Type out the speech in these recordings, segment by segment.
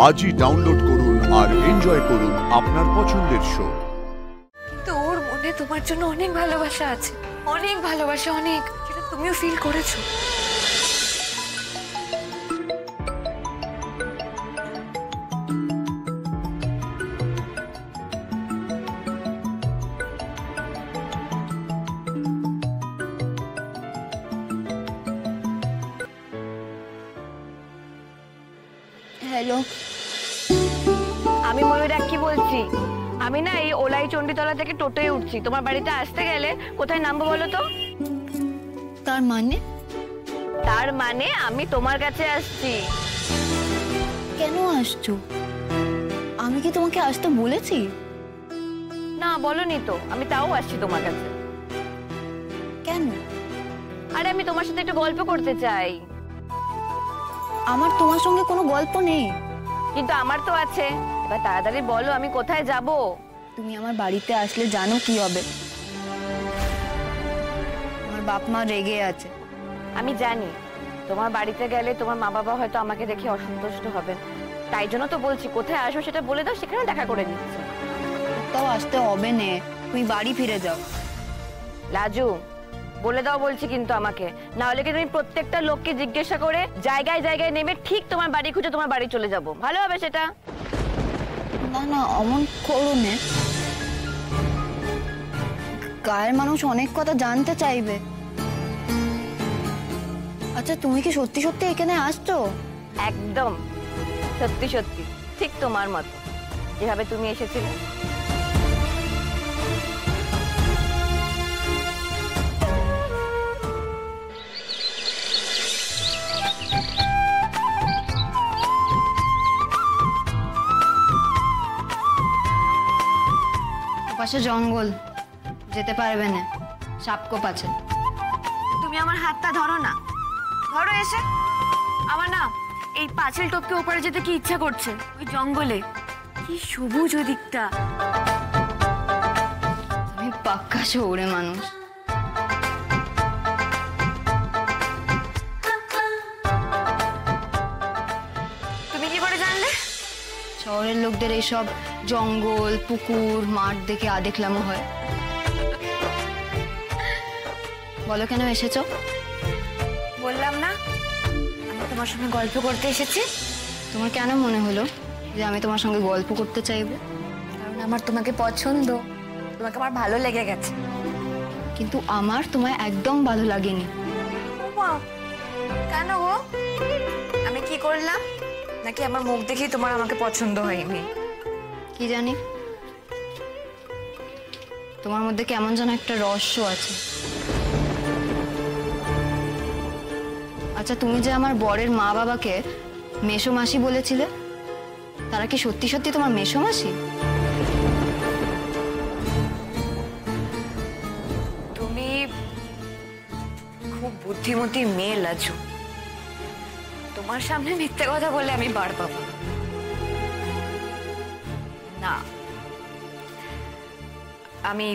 আজই ডাউনলোড করুন আর এনজয় করুন আপনার পছন্দের শো। কিন্তু ওর মনে তোমার জন্য অনেক ভালোবাসা আছে, অনেক ভালোবাসা, অনেক, যেটা তুমিও ফিল করেছো। হ্যালো, আমি ময়ূরা কি বলছি, আমি না এই ওলাই চণ্ডীতলা থেকে টোটোয় উঠছি, তোমার বাড়িতে আসতে গেলে কোথায় নামবো বলো তো? তার মানে? তার মানে আমি তোমার কাছে আসছি। কেন আসছো? আমি কি তোমাকে আসতে বলেছি? না বলনি তো, আমি তাও আসছি তোমার কাছে। কেন? আরে আমি তোমার সাথে একটু গল্প করতে চাই। আমার তোমার সঙ্গে কোনো গল্প নেই। কিন্তু আমার তো আছে, এবার তাড়াতাড়ি বলো আমি কোথায় যাব। তুমি আমার বাড়িতে আসলে জানো কি হবে? আমার বাপ মা রেগে আছে। আমি জানি তোমার বাড়িতে গেলে তোমার মা বাবা হয়তো আমাকে দেখে অসন্তুষ্ট হবেন, তাই জন্য তো বলছি কোথায় আসো সেটা বলে দাও, সেখানে দেখা করে নিচ্ছি। তাও আসতে হবে না, তুমি বাড়ি ফিরে যাও। লাজু বলে দাও বলছি কিন্তু আমাকে, না হলে কি তুমি প্রত্যেকটা লোককে জিজ্ঞাসা করে জায়গায় জায়গায় নেমে ঠিক তোমার বাড়ি খুঁজে তোমার বাড়ি চলে যাব, ভালো হবে সেটা? না না, অমন করো না। গায়ের মানুষ অনেক কথা জানতে চাইবে। আচ্ছা, তুমি কি সত্যি সত্যি এখানে আসছো? একদম সত্যি সত্যি, ঠিক তোমার মতো যেভাবে তুমি এসেছিলে। পাশে জঙ্গল, যেতে পারবে না, সাপকোপ আছে। তুমি আমার হাতটা ধরো না, ধরো এসে। আমার না এই পাঁচিল টপকে ওপারে যেতে কি ইচ্ছা করছে, ওই জঙ্গলে কি সবুজ ওই দিকটা। আমি পাক্কা শহুরে মানুষ। তুমি কি করে জানলে? শহরের লোকদের এইসব জঙ্গল, পুকুর, মাঠ দেখে দেখলামও হয়। বলো কেন এসেছো? বললাম না আমি তোমার সঙ্গে গল্প করতে এসেছি। তোমার কেন মনে হলো যে আমি তোমার সঙ্গে গল্প করতে চাইবো? কারণ আমার তোমাকে পছন্দ, তোমাকে আমার ভালো লেগে গেছে। কিন্তু আমার তোমায় একদম ভালো লাগেনি। কেন গো? আমি কি করলাম? নাকি আমার মুখ দেখেই তোমার আমাকে পছন্দ হয়নি? কি জানি, তোমার মধ্যে কেমন যেন একটা রহস্য আছে। আচ্ছা, তুমি যে আমার বরের মা বাবাকে মেসো মাসি বলেছিলে, তারা কি সত্যি সত্যি তোমার মেসো মাসি? তুমি খুব বুদ্ধিমতী মেয়ে লাজু, তোমার সামনে মিথ্যে কথা বললে আমি বার পাবো না। আমি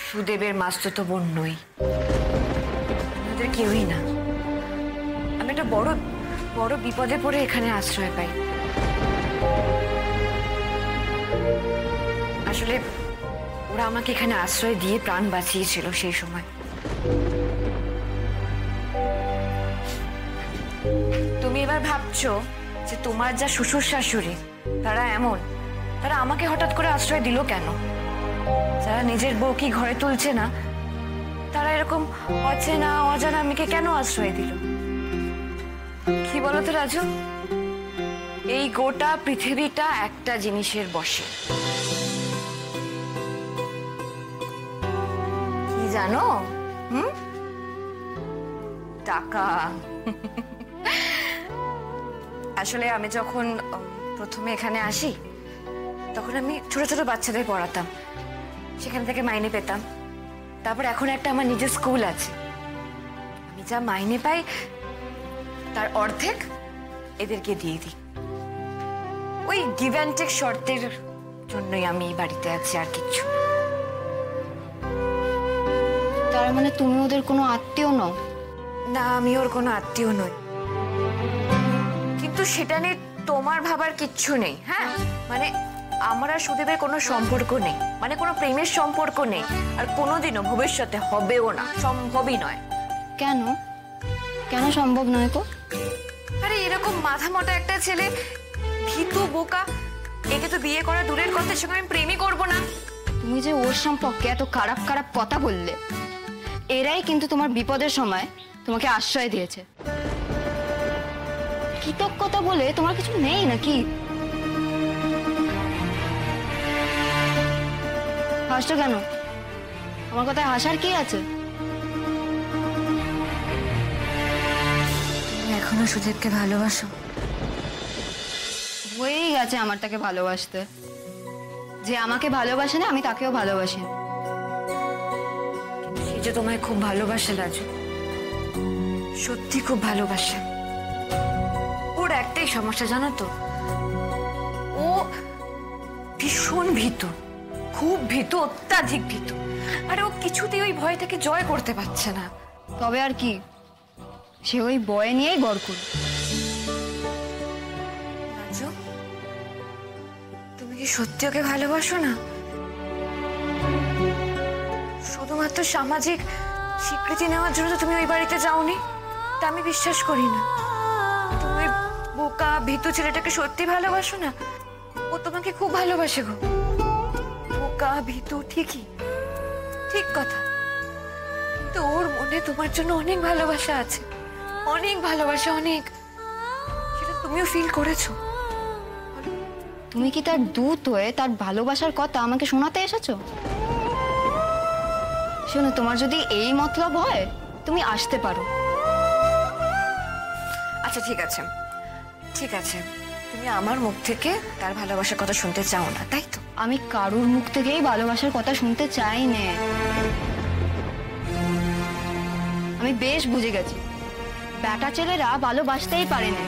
সুদেবের মাস্তুতো বোন নই, আমাদের কেউই না। আমি একটা বড় বড় বিপদে পড়ে এখানে আশ্রয় পাই। আসলে ওরা আমাকে এখানে আশ্রয় দিয়ে প্রাণ বাঁচিয়েছিল সেই সময়। তুমি এবার ভাবছো যে তোমার যা শ্বশুর শাশুড়ি তারা এমন, তারা আমাকে হঠাৎ করে আশ্রয় দিল কেন? যারা নিজের বউ কি ঘরে তুলছে না, তারা এরকম অচেনা অজানা মেয়েকে কেন আশ্রয় দিল? কি বলতো রাজু, এই গোটা পৃথিবীটা একটা জিনিসের বশে। কি জানো? টাকা। আসলে আমি যখন প্রথমে এখানে আসি তখন আমি ছোট ছোট বাচ্চাদের পড়াতাম, সেখান থেকে মাইনে পেতাম। তারপর এখন একটা আমার নিজের স্কুল আছে, আমি যা মাইনে পাই তার অর্ধেক এদেরকে দিয়ে দিই। ওই গিভ অ্যান্ড টেক শর্তের জন্যই আমি এই বাড়িতে আছি, আর কিচ্ছু। তার মানে তুমি ওদের কোনো আত্মীয় নও? না, আমি ওর কোনো আত্মীয় নই, কিন্তু সেটা নিয়ে তোমার ভাবার কিচ্ছু নেই। হ্যাঁ, মানে আমার আর সুদেবের কোনো সম্পর্ক নেই, মানে কোনো প্রেমের সম্পর্ক নেই, আর কোনোদিনও ভবিষ্যতে হবেও না, সম্ভবই নয়। কেন কেন সম্ভব নয় গো? আরে এরকম মাথা মোটা একটা ছেলে, ভীতু বোকা, একে তো বিয়ে করা দূরের কথা, সঙ্গে আমি প্রেমই করবো না। তুমি যে ওর সম্পর্কে এত খারাপ খারাপ কথা বললে, এরাই কিন্তু তোমার বিপদের সময় তোমাকে আশ্রয় দিয়েছে। কৃতজ্ঞতা বলে তোমার কিছু নেই নাকি? হাসছো কেন? আমার কথায় হাসার কি আছে? তুমি এখনো সুদেবকে ভালোবাসো? হয়েই গেছে আমার তাকে ভালোবাসতে। যে আমাকে ভালোবাসে না, আমি তাকেও ভালোবাসি। সে যে তোমায় খুব ভালোবাসে রাজু, সত্যি খুব ভালোবাসে। ওর একটাই সমস্যা জানো তো, ও ভীষণ ভীতু, খুব ভীতু, অত্যাধিক ভীতু। আর ও কিছুতেই ওই ভয়টাকে জয় করতে পারছে না। তবে আর কি, সে ওই বয় নিয়েই গড় করবে। রাজু, তুমি কি সত্যি ওকে ভালোবাসো না? শুধুমাত্র সামাজিক স্বীকৃতি নেওয়ার জন্য তো তুমি ওই বাড়িতে যাওনি? তা আমি বিশ্বাস করি না। তুমি বোকা ভীতু ছেলেটাকে সত্যি ভালোবাসো না? ও তোমাকে খুব ভালোবাসে গো। বোকা ভীতু, ঠিকই, ঠিক কথা, কিন্তু ওর মনে তোমার জন্য অনেক ভালোবাসা আছে, অনেক ভালোবাসা, অনেক। সেটা তুমিও ফিল করেছো। তুমি কি তার দূত হয়ে তার ভালোবাসার কথা আমাকে শোনাতে এসেছো? শোনো, তোমার যদি এই মতলব হয় তুমি আসতে পারো। আচ্ছা ঠিক আছে, ঠিক আছে, তুমি আমার মুখ থেকে তার ভালোবাসার কথা শুনতে চাও না, তাই তো? আমি কারুর মুখ থেকেই ভালোবাসার কথা শুনতে চাই না। আমি বেশ বুঝে গেছি, বেটা ছেলেরা ভালোবাসতেই পারে না,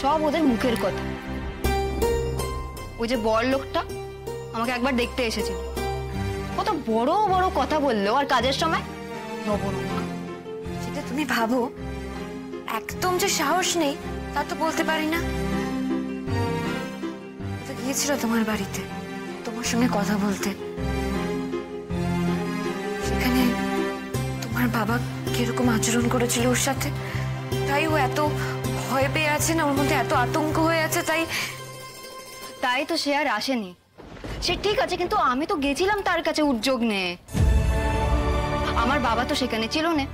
সব ওদের মুখের কথা। ওই যে বড় লোকটা আমাকে একবার দেখতে এসেছিল, কত বড় বড় কথা বললো, আর কাজের সময় নবরূপ। সেটা তুমি ভাবো, একদম যে সাহস নেই তা তো বলতে পারি না। তো গিয়েছিল তোমার বাড়িতে তোমার সঙ্গে কথা বলতে, সেখানে তোমার বাবা কিরকম আচরণ করেছিল ওর সাথে, তাই ও এত ভয় পেয়ে আছে না, ওর মধ্যে এত আতঙ্ক হয়ে আছে। তাই তো সে আর আসেনি। সে ঠিক আছে, কিন্তু আমি তো গেছিলাম তার কাছে উদ্যোগ নিয়ে। আমার বাবা তো সেখানে ছিল না,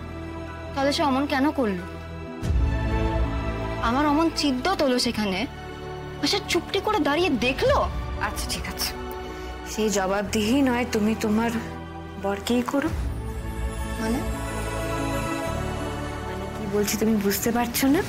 তাহলে সে অমন কেন করলো? আমার অমন চিদ্দত হলো সেখানে, সে চুপটি করে দাঁড়িয়ে দেখলো। আচ্ছা ঠিক আছে, সেই জবাবদিহি নয়, তুমি তোমার বরকেই করো। মানে মানে কি বলছি তুমি বুঝতে পারছো না?